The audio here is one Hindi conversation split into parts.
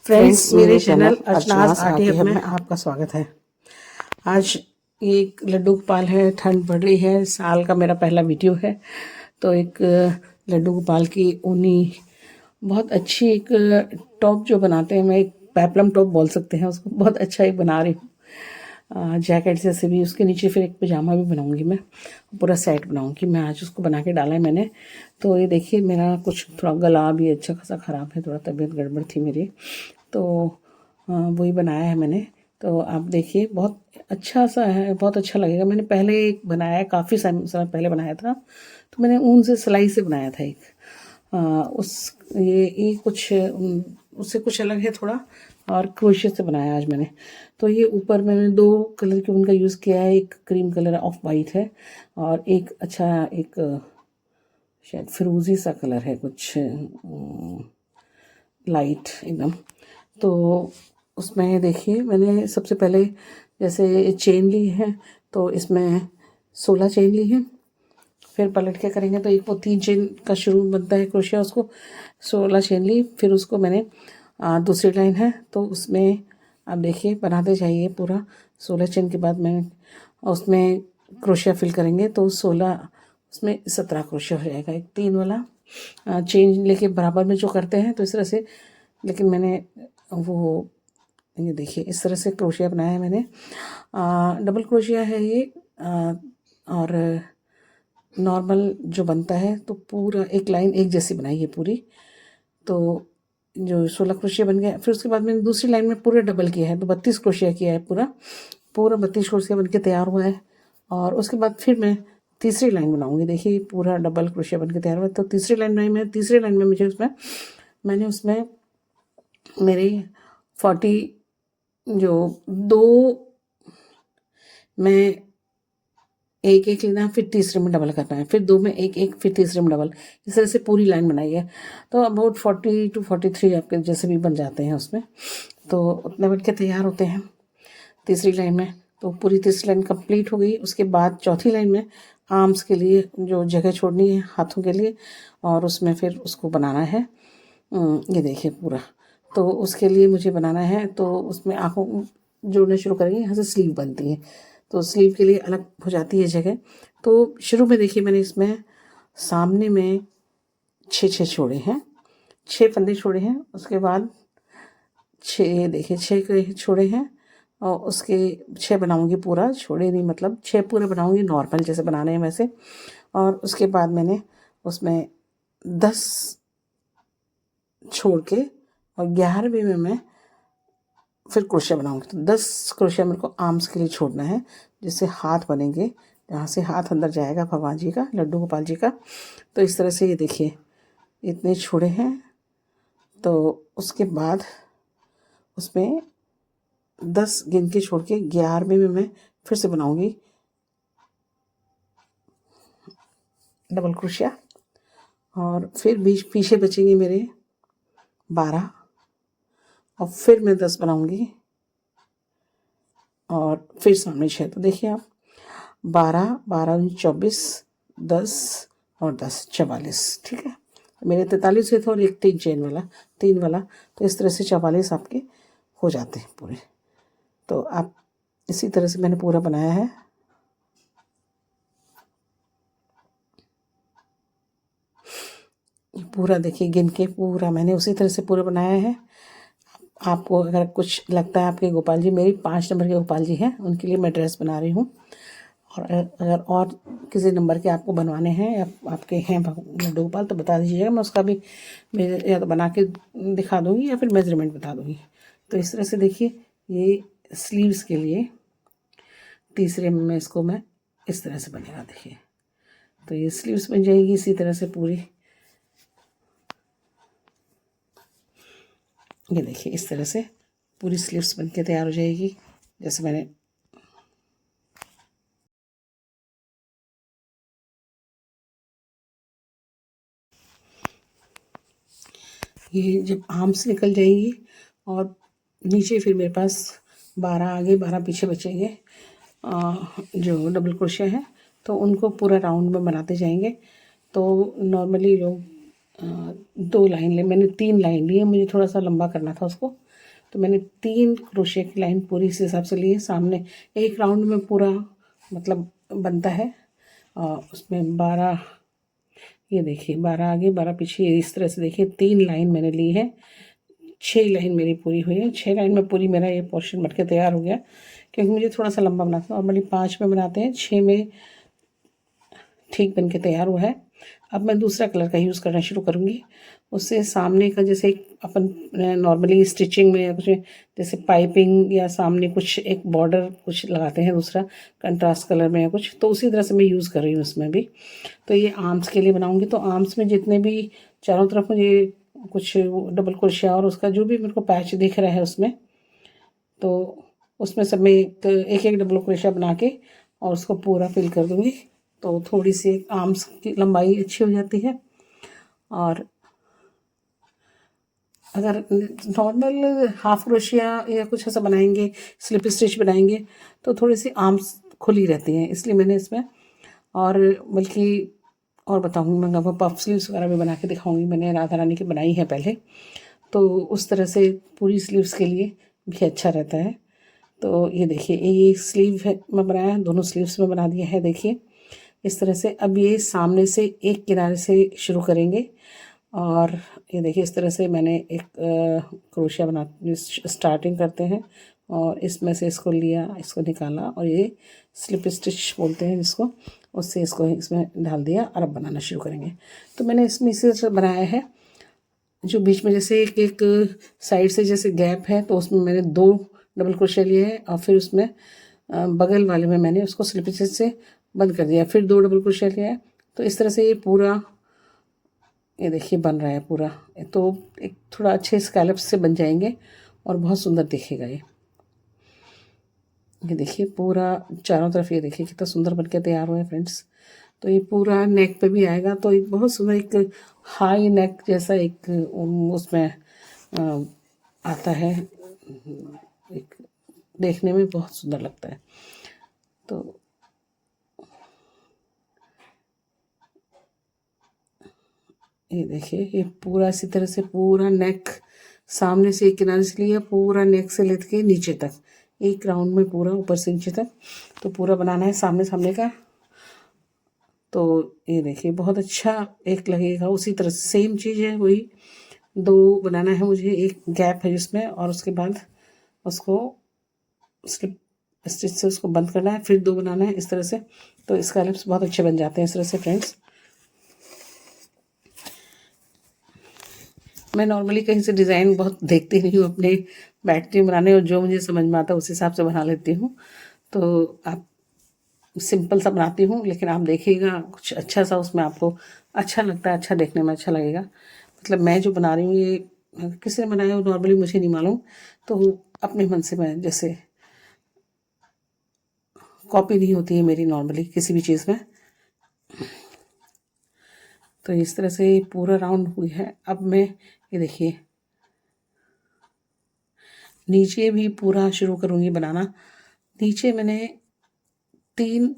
फ्रेंड्स, मेरे चैनल अजनाज़ आर्टी हब में आपका स्वागत है। आज एक लड्डू गोपाल है, ठंड बढ़ रही है, साल का मेरा पहला वीडियो है। तो एक लड्डू गोपाल की ऊनी बहुत अच्छी एक टॉप जो बनाते हैं, मैं एक पेपलम टॉप बोल सकते हैं उसको, बहुत अच्छा एक बना रही हूँ। जैकेट जैसे भी, उसके नीचे फिर एक पजामा भी बनाऊंगी, मैं पूरा सेट बनाऊंगी। मैं आज उसको बना के डाला है मैंने। तो ये देखिए, मेरा कुछ थोड़ा गला भी अच्छा खासा ख़राब है, थोड़ा तबीयत गड़बड़ थी मेरी, तो वही बनाया है मैंने। तो आप देखिए, बहुत अच्छा सा है, बहुत अच्छा लगेगा। मैंने पहले एक बनाया है, काफ़ी समय पहले बनाया था, तो मैंने ऊन से सिलाई से बनाया था एक। उस ये कुछ उससे कुछ अलग है थोड़ा, और क्रोशे से बनाया आज मैंने। तो ये ऊपर मैंने 2 कलर के ऊन का यूज़ किया है, एक क्रीम कलर ऑफ वाइट है, और एक अच्छा एक शायद फिरोजी सा कलर है, कुछ लाइट एकदम। तो उसमें देखिए, मैंने सबसे पहले जैसे चेन ली है, तो इसमें 16 चेन ली है। फिर पलट के करेंगे तो एक वो 3 चेन का शुरू बनता है क्रोशिया, उसको 16 चेन ली। फिर उसको मैंने दूसरी लाइन है, तो उसमें आप देखिए बनाते जाइए पूरा। 16 चेन के बाद मैं उसमें क्रोशिया फिल करेंगे, तो 16 उसमें 17 क्रोशिया हो जाएगा। एक 3 वाला चेन लेके बराबर में जो करते हैं, तो इस तरह से। लेकिन मैंने वो, ये देखिए इस तरह से क्रोशिया बनाया है मैंने। डबल क्रोशिया है ये। और नॉर्मल जो बनता है, तो पूरा एक लाइन एक जैसी बनाई है पूरी। तो जो 16 क्रोशिया बन गया, फिर उसके बाद मैंने दूसरी लाइन में पूरा डबल किया है, तो 32 क्रोशिया किया है पूरा। पूरा 32 क्रोशिया बन के तैयार हुआ है। और उसके बाद फिर मैं तीसरी लाइन बनाऊंगी। देखिए पूरा डबल क्रोशिया बन के तैयार हुआ है। तो तीसरी लाइन बनाई मैं। तीसरी लाइन में मैंने उसमें मेरे 40 जो 2 में एक एक लेना, फिर तीसरे में डबल करना है, फिर 2 में एक एक, फिर तीसरे में डबल। इस तरह से पूरी लाइन बनाई है। तो अबाउट 40 to 43 आपके जैसे भी बन जाते हैं उसमें। तो उतने बन के तैयार होते हैं तीसरी लाइन में। तो पूरी तीसरी लाइन कंप्लीट हो गई। उसके बाद चौथी लाइन में आर्म्स के लिए जो जगह छोड़नी है हाथों के लिए, और उसमें फिर उसको बनाना है। ये देखिए पूरा। तो उसके लिए मुझे बनाना है, तो उसमें आँखों जोड़ने शुरू करेंगे। यहाँ से स्लीव बनती है, तो स्लीव के लिए अलग हो जाती है जगह। तो शुरू में देखिए, मैंने इसमें सामने में 6 छोड़े हैं, 6 फंदे छोड़े हैं। उसके बाद 6 देखिए 6 छोड़े हैं, और उसके 6 बनाऊंगी पूरा, छोड़े नहीं, मतलब 6 पूरे बनाऊंगी नॉर्मल जैसे बनाने हैं वैसे। और उसके बाद मैंने उसमें 10 छोड़ के, और 11वें में मैं फिर क्रोशिया बनाऊंगी। तो 10 क्रोशिया मेरे को आर्म्स के लिए छोड़ना है, जिससे हाथ बनेंगे, जहाँ से हाथ अंदर जाएगा भगवान जी का, लड्डू गोपाल जी का। तो इस तरह से ये देखिए इतने छोड़े हैं। तो उसके बाद उसमें 10 गिन के छोड़ के 11वें में मैं फिर से बनाऊंगी डबल क्रोशिया। और फिर बीच पीछे बचेंगे मेरे 12, और फिर मैं 10 बनाऊंगी, और फिर सामने 6। तो देखिए आप, 12 12 24, 10 और 10 44, ठीक है। मेरे 43 हुए थे, और एक 3 चेन वाला, 3 वाला। तो इस तरह से 44 आपके हो जाते हैं पूरे। तो आप इसी तरह से मैंने पूरा बनाया है। पूरा देखिए गिन के, पूरा मैंने उसी तरह से पूरा बनाया है। आपको अगर कुछ लगता है आपके गोपाल जी, मेरी 5 नंबर के गोपाल जी हैं, उनके लिए मैं ड्रेस बना रही हूँ। और अगर और किसी नंबर के आपको बनवाने हैं, या आपके हैं लड्डू गोपाल, तो बता दीजिएगा, मैं उसका भी या तो बना के दिखा दूँगी, या फिर मेजरमेंट बता दूँगी। तो इस तरह से देखिए, ये स्लीव्स के लिए तीसरे में इसको मैं इस तरह से बनेगा, देखिए। तो ये स्लीव्स बन जाएगी इसी तरह से पूरी। ये देखिए इस तरह से पूरी स्लीव्स बन के तैयार हो जाएगी, जैसे मैंने ये जब आर्म्स निकल जाएंगी, और नीचे फिर मेरे पास 12 आगे 12 पीछे बचेंगे जो डबल क्रोशिया है, तो उनको पूरा राउंड में बनाते जाएंगे। तो नॉर्मली लोग 2 लाइन ले, मैंने 3 लाइन ली है, मुझे थोड़ा सा लंबा करना था उसको, तो मैंने 3 क्रोशिया की लाइन पूरी इस हिसाब से ली है। सामने एक राउंड में पूरा मतलब बनता है, उसमें 12, ये देखिए 12 आगे 12 पीछे, इस तरह से देखिए 3 लाइन मैंने ली है। 6 लाइन मेरी पूरी हुई है। 6 लाइन में पूरी मेरा ये पोर्शन बन के तैयार हो गया, क्योंकि मुझे थोड़ा सा लंबा बनाना था। नॉर्मली 5 में बनाते हैं, 6 में ठीक बन के तैयार हुआ है। अब मैं दूसरा कलर का यूज़ करना शुरू करूँगी। उससे सामने का जैसे अपन नॉर्मली स्टिचिंग में कुछ जैसे पाइपिंग या सामने कुछ एक बॉर्डर कुछ लगाते हैं दूसरा कंट्रास्ट कलर में या कुछ, तो उसी तरह से मैं यूज़ कर रही हूँ इसमें भी। तो ये आर्म्स के लिए बनाऊँगी, तो आर्म्स में जितने भी चारों तरफ मुझे कुछ डबल क्रोशिया और उसका जो भी मेरे को पैच दिख रहा है उसमें, तो उसमें सब मैं एक एक डबल क्रोशिया बना के और उसको पूरा फिल कर दूँगी, तो थोड़ी सी आर्म्स की लंबाई अच्छी हो जाती है। और अगर नॉर्मल हाफ क्रोशिया या कुछ ऐसा बनाएंगे, स्लिप स्टिच बनाएंगे, तो थोड़ी सी आर्म्स खुली रहती हैं, इसलिए मैंने इसमें और बल्कि और बताऊँगी, मैं आपको पफ स्लीव्स वगैरह भी बना के दिखाऊँगी। मैंने राधा रानी की बनाई है पहले, तो उस तरह से पूरी स्लीव्स के लिए भी अच्छा रहता है। तो ये देखिए ये स्लीव है मैं बनाया, दोनों स्लीव्स में बना दिया है देखिए इस तरह से। अब ये सामने से एक किनारे से शुरू करेंगे, और ये देखिए इस तरह से मैंने एक क्रोशिया बना स्टार्टिंग करते हैं, और इसमें से इसको लिया, इसको निकाला, और ये स्लिप स्टिच बोलते हैं जिसको, उससे इसको इसमें डाल दिया और अब बनाना शुरू करेंगे। तो मैंने इसमें इसी तरह से बनाया है, जो बीच में जैसे एक एक साइड से जैसे गैप है, तो उसमें मैंने 2 डबल क्रोशिया लिए हैं, और फिर उसमें बगल वाले में मैंने उसको स्लिप स्टिच से बंद कर दिया, फिर 2 डबल क्रोशिया लिया है। तो इस तरह से ये पूरा ये देखिए बन रहा है पूरा, तो एक थोड़ा अच्छे स्कैलप्स से बन जाएंगे और बहुत सुंदर दिखेगा ये देखिए पूरा चारों तरफ, ये देखिए कितना सुंदर बनके तैयार हुआ है फ्रेंड्स। तो ये पूरा नेक पे भी आएगा, तो एक बहुत सुंदर एक हाई नेक जैसा एक उसमें आता है, एक देखने में बहुत सुंदर लगता है। तो ये देखिए ये पूरा इसी तरह से पूरा नेक सामने से एक किनारे से लिया, पूरा नेक से लेके नीचे तक एक राउंड में पूरा ऊपर से नीचे तक तो पूरा बनाना है सामने सामने का। तो ये देखिए बहुत अच्छा एक लगेगा। उसी तरह से सेम चीज़ है, वही 2 बनाना है मुझे, एक गैप है जिसमें, और उसके बाद उसको स्लिप स्टिच से उसको बंद करना है, फिर 2 बनाना है इस तरह से। तो स्कैलप्स बहुत अच्छे बन जाते हैं इस तरह से फ्रेंड्स। मैं नॉर्मली कहीं से डिज़ाइन बहुत देखती नहीं हूँ, अपने बैठती हूँ बनाने और जो मुझे समझ में आता है उस हिसाब से बना लेती हूँ। तो आप सिंपल सा बनाती हूँ, लेकिन आप देखिएगा कुछ अच्छा सा उसमें आपको अच्छा लगता है, अच्छा देखने में अच्छा लगेगा। मतलब मैं जो बना रही हूँ ये किसी ने बनाया हो नॉर्मली मुझे नहीं मालूम, तो अपने मन से मैं जैसे कॉपी नहीं होती है मेरी नॉर्मली किसी भी चीज़ में। तो इस तरह से पूरा राउंड हुई है। अब मैं ये देखिए नीचे भी पूरा शुरू करूँगी बनाना। नीचे मैंने 3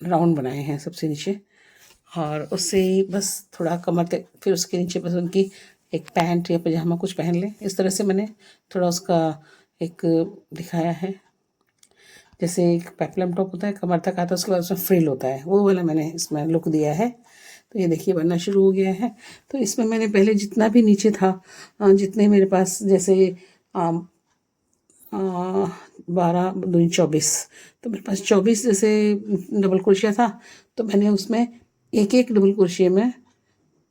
राउंड बनाए हैं सबसे नीचे, और उससे बस थोड़ा कमर तक, फिर उसके नीचे बस उनकी एक पैंट या पजामा कुछ पहन लें, इस तरह से मैंने थोड़ा उसका एक दिखाया है। जैसे एक पेप्लम टॉप होता है कमर तक आता है, उसके बाद उसमें फ्रिल होता है, वो वाला मैंने इसमें लुक दिया है। तो ये देखिए बनना शुरू हो गया है। तो इसमें मैंने पहले जितना भी नीचे था, जितने मेरे पास जैसे 12 दूनी 24, तो मेरे पास 24 जैसे डबल क्रोशिया था। तो मैंने उसमें एक एक डबल क्रोशिया में,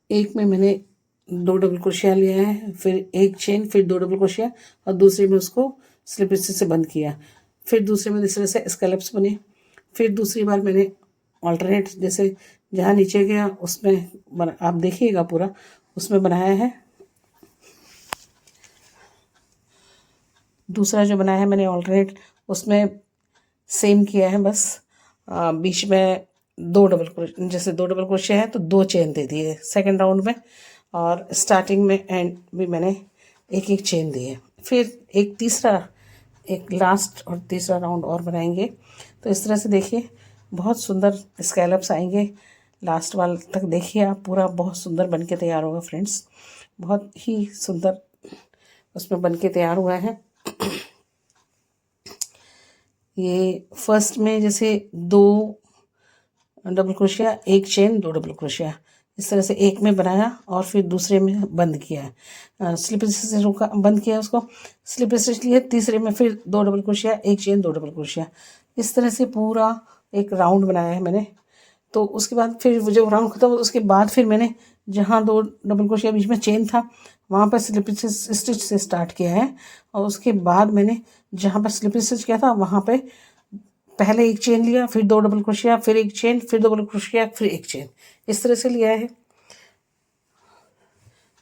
एक में मैंने 2 डबल क्रोशिया लिया है, फिर एक चेन, फिर 2 डबल क्रोशिया, और दूसरे में उसको स्लिप स्टिच से बंद किया। फिर दूसरे में इस तरह से स्कैलप्स बने। फिर दूसरी बार मैंने ऑल्टरनेट जैसे जहाँ नीचे गया उसमें आप देखिएगा पूरा उसमें बनाया है। दूसरा जो बनाया है मैंने ऑल्टरनेट, उसमें सेम किया है, बस बीच में 2 डबल क्रोशिया, जैसे 2 डबल क्रोशिया है तो 2 चेन दे दिए सेकंड राउंड में, और स्टार्टिंग में एंड भी मैंने एक एक चेन दी है। फिर एक लास्ट और तीसरा राउंड और बनाएंगे। तो इस तरह से देखिए बहुत सुंदर स्कैलप्स आएंगे, लास्ट वाल तक देखिए आप, पूरा बहुत सुंदर बन के तैयार होगा फ्रेंड्स, बहुत ही सुंदर उसमें बन के तैयार हुआ है। ये फर्स्ट में जैसे 2 double crochet, 1 chain, 2 double crochet, इस तरह से एक में बनाया और फिर दूसरे में बंद किया, स्लिप स्टिच से रोका, बंद किया उसको, स्लिप स्टिच लिए, तीसरे में फिर 2 double crochet, 1 chain, 2 double crochet, इस तरह से पूरा एक राउंड बनाया है मैंने। तो उसके बाद फिर जो राउंड खत्म हुआ उसके बाद फिर मैंने जहाँ 2 डबल क्रोशिया बीच में चेन था वहाँ पर स्लिप स्टिच से स्टार्ट किया है, और उसके बाद मैंने जहाँ पर स्लिप स्टिच किया था वहाँ पे पहले 1 चेन लिया, फिर 2 डबल क्रोशिया, फिर 1 चेन, फिर 2 डबल क्रोशिया, फिर 1 चेन, इस तरह से लिया है।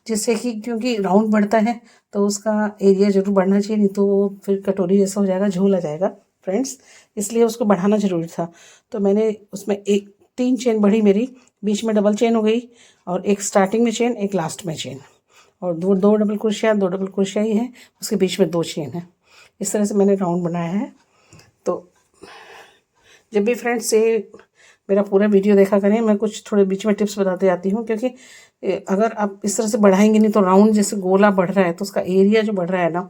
जिससे कि क्योंकि राउंड बढ़ता है तो उसका एरिया ज़रूर बढ़ना चाहिए, नहीं तो वो फिर कटोरी जैसा हो जाएगा, झोल आ जाएगा फ्रेंड्स, इसलिए उसको बढ़ाना ज़रूरी था। तो मैंने उसमें 3 चेन बढ़ी मेरी, बीच में डबल चेन हो गई, और एक स्टार्टिंग में चेन, एक लास्ट में चेन, और दो डबल क्रोशिया, 2 डबल क्रोशिया ही है, उसके बीच में 2 चेन है। इस तरह से मैंने राउंड बनाया है। तो जब भी फ्रेंड्स ये मेरा पूरा वीडियो देखा करें, मैं कुछ थोड़े बीच में टिप्स बताते जाती हूँ, क्योंकि अगर आप इस तरह से बढ़ाएंगे नहीं तो राउंड जैसे गोला बढ़ रहा है तो उसका एरिया जो बढ़ रहा है ना,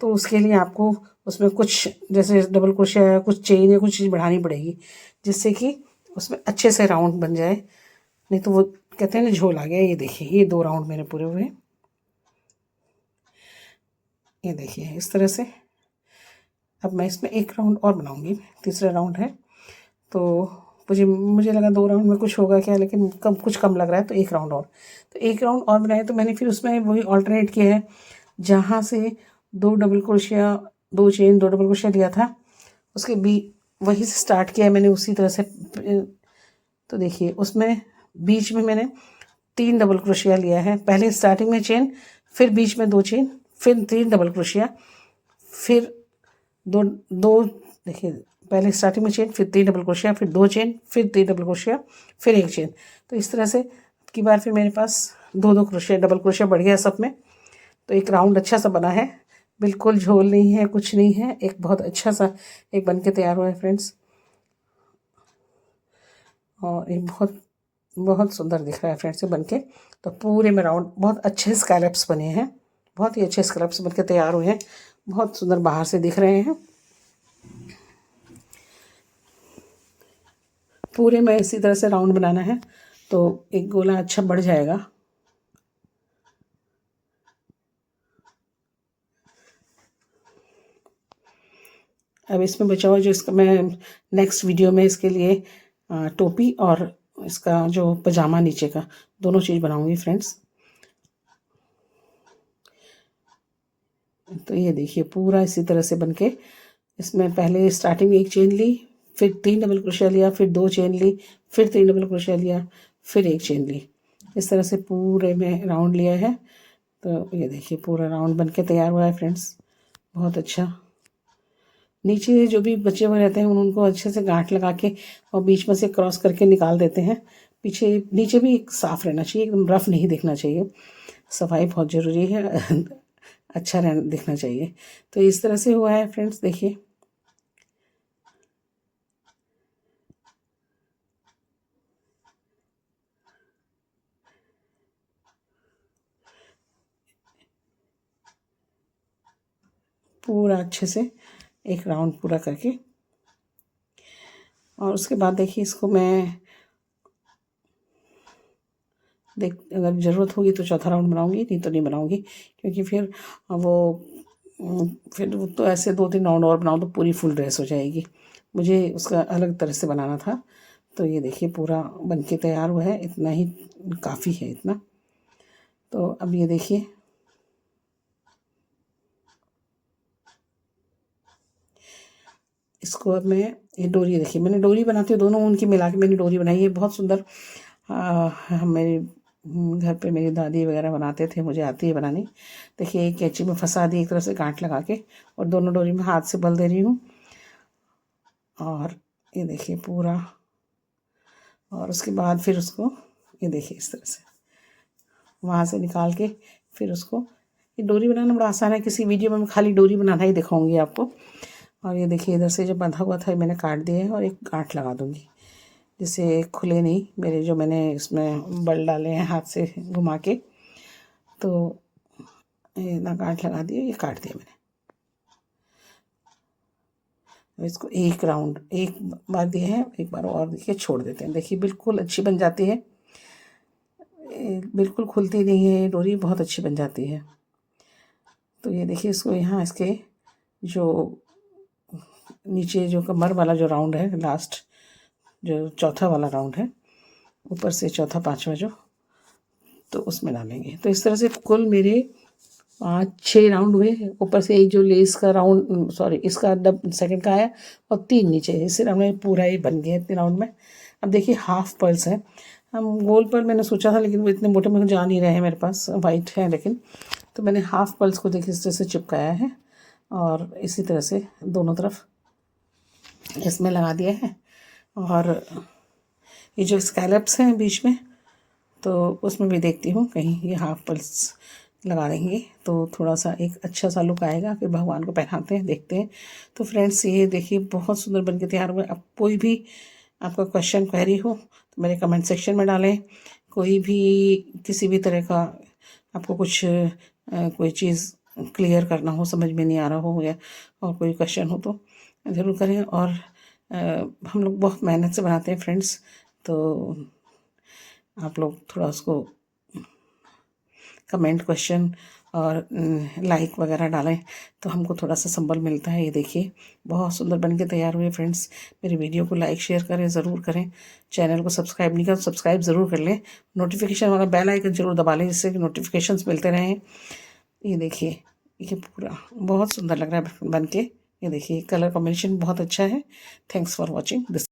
तो उसके लिए आपको उसमें कुछ जैसे डबल क्रोशिया या कुछ चेन या कुछ चीज़ बढ़ानी पड़ेगी, जिससे कि उसमें अच्छे से राउंड बन जाए, नहीं तो वो कहते हैं ना झोल आ गया। ये देखिए, ये 2 राउंड मेरे पूरे हुए, ये देखिए इस तरह से। अब मैं इसमें 1 राउंड और बनाऊंगी, तीसरा राउंड है, तो मुझे लगा 2 राउंड में कुछ होगा क्या, लेकिन कुछ कम लग रहा है, तो 1 राउंड और। तो 1 राउंड और बनाया, तो मैंने फिर उसमें वही ऑल्टरनेट किया है, जहाँ से 2 double crochet, 2 chain, 2 double crochet लिया था, उसके वहीं से स्टार्ट किया है मैंने उसी तरह से। तो देखिए उसमें बीच में मैंने 3 डबल क्रोशिया लिया है, पहले स्टार्टिंग में चेन, फिर बीच में 2 चेन, फिर 3 डबल क्रोशिया, फिर दो दो देखिए पहले स्टार्टिंग में चेन, फिर 3 डबल क्रोशिया, फिर 2 चेन, फिर 3 डबल क्रोशिया, फिर 1 चेन। तो इस तरह से की बार फिर मेरे पास 2 क्रोशिया, डबल क्रोशिया बढ़ गया सब में। तो एक राउंड अच्छा सा बना है, बिल्कुल झोल नहीं है, कुछ नहीं है, एक बहुत अच्छा सा एक बन के तैयार हुआ है फ्रेंड्स, और एक बहुत बहुत सुंदर दिख रहा है फ्रेंड्स ये बन के। तो पूरे में राउंड बहुत अच्छे स्कैलप्स बने हैं, बहुत ही अच्छे स्कैलप्स बन के तैयार हुए हैं, बहुत सुंदर बाहर से दिख रहे हैं। पूरे में इसी तरह से राउंड बनाना है, तो एक गोला अच्छा बढ़ जाएगा। अब इसमें बचा हुआ जो इसका मैं नेक्स्ट वीडियो में इसके लिए टोपी और इसका जो पजामा नीचे का, दोनों चीज़ बनाऊंगी फ्रेंड्स। तो ये देखिए पूरा इसी तरह से बनके, इसमें पहले स्टार्टिंग में 1 चेन ली, फिर 3 डबल क्रोशिया लिया, फिर 2 चेन ली, फिर 3 डबल क्रोशिया लिया, फिर 1 चेन ली, इस तरह से पूरे में राउंड लिया है। तो ये देखिए पूरा राउंड बनके तैयार हुआ है फ्रेंड्स, बहुत अच्छा। नीचे जो भी बचे हुए रहते हैं उनको अच्छे से गांठ लगा के और बीच में से क्रॉस करके निकाल देते हैं। पीछे नीचे भी साफ़ रहना चाहिए, एकदम रफ नहीं दिखना चाहिए, सफाई बहुत ज़रूरी है अच्छा दिखना चाहिए। तो इस तरह से हुआ है फ्रेंड्स, देखिए पूरा अच्छे से एक राउंड पूरा करके, और उसके बाद देखिए इसको मैं अगर ज़रूरत होगी तो चौथा राउंड बनाऊंगी, नहीं तो नहीं बनाऊंगी, क्योंकि फिर वो तो ऐसे 2-3 राउंड और बनाऊँ तो पूरी फुल ड्रेस हो जाएगी, मुझे उसका अलग तरह से बनाना था। तो ये देखिए पूरा बन के तैयार हुआ है, इतना ही काफ़ी है इतना। तो अब ये देखिए इसको अब मैं ये डोरी, देखिए मैंने डोरी बनाती हूँ, दोनों ऊन की मिला के मैंने डोरी बनाई है, बहुत सुंदर। मेरे घर पे मेरी दादी वगैरह बनाते थे, मुझे आती है बनानी। देखिए एक कैंची में फंसा दी एक तरह से गांठ लगा के, और दोनों डोरी में हाथ से बल दे रही हूँ, और ये देखिए पूरा, और उसके बाद फिर उसको ये देखिए इस तरह से वहाँ से निकाल के फिर उसको, ये डोरी बनाना बड़ा आसान है, किसी वीडियो में मैं खाली डोरी बनाना ही दिखाऊंगी आपको। और ये देखिए इधर से जो बंधा हुआ था मैंने काट दिया है, और एक गांठ लगा दूंगी, जिससे खुले नहीं मेरे, जो मैंने इसमें बल डाले हैं हाथ से घुमा के। तो ये ना गांठ लगा दिए, ये काट दिया मैंने। इसको एक राउंड एक बार दिए हैं, एक बार और देखिए छोड़ देते हैं। देखिए बिल्कुल अच्छी बन जाती है, बिल्कुल खुलती नहीं है, डोरी बहुत अच्छी बन जाती है। तो ये देखिए इसको यहाँ इसके जो नीचे जो कमर वाला जो राउंड है, लास्ट जो चौथा वाला राउंड है, ऊपर से चौथा पांचवा जो, तो उसमें डालेंगे। तो इस तरह से कुल मेरे 5-6 राउंड हुए। ऊपर से एक जो लेस का राउंड, सॉरी इसका सेकंड का आया, और 3 नीचे। इससे राउंड में पूरा ही बन गया इतने राउंड में। अब देखिए हाफ पर्ल्स है। हम गोल पर्ल मैंने सोचा था, लेकिन वो इतने मोटे में जा नहीं रहे हैं मेरे पास, वाइट है लेकिन। तो मैंने हाफ पर्ल्स को देखिए इस तरह से चिपकाया है, और इसी तरह से दोनों तरफ इसमें लगा दिया है। और ये जो स्कैलप्स हैं बीच में, तो उसमें भी देखती हूँ कहीं ये हाफ पर्ल्स लगा देंगे तो थोड़ा सा एक अच्छा सा लुक आएगा। फिर भगवान को पहनाते हैं, देखते हैं। तो फ्रेंड्स ये देखिए बहुत सुंदर बन के तैयार हुआ है। अब कोई भी आपका क्वेश्चन क्वेरी हो तो मेरे कमेंट सेक्शन में डालें। कोई भी किसी भी तरह का आपको कुछ कोई चीज़ क्लियर करना हो, समझ में नहीं आ रहा हो, या और कोई क्वेश्चन हो तो ज़रूर करें। और हम लोग बहुत मेहनत से बनाते हैं फ्रेंड्स, तो आप लोग थोड़ा उसको कमेंट, क्वेश्चन और लाइक वगैरह डालें तो हमको थोड़ा सा संबल मिलता है। ये देखिए बहुत सुंदर बन के तैयार हुए फ्रेंड्स। मेरी वीडियो को लाइक शेयर करें, ज़रूर करें। चैनल को सब्सक्राइब नहीं करें तो सब्सक्राइब ज़रूर कर लें। नोटिफिकेशन वाला बेल आइकन ज़रूर दबा लें, जिससे कि नोटिफिकेशंस मिलते रहें। ये देखिए ये पूरा बहुत सुंदर लग रहा है बन के। ये देखिए कलर कॉम्बिनेशन बहुत अच्छा है। Thanks for watching this.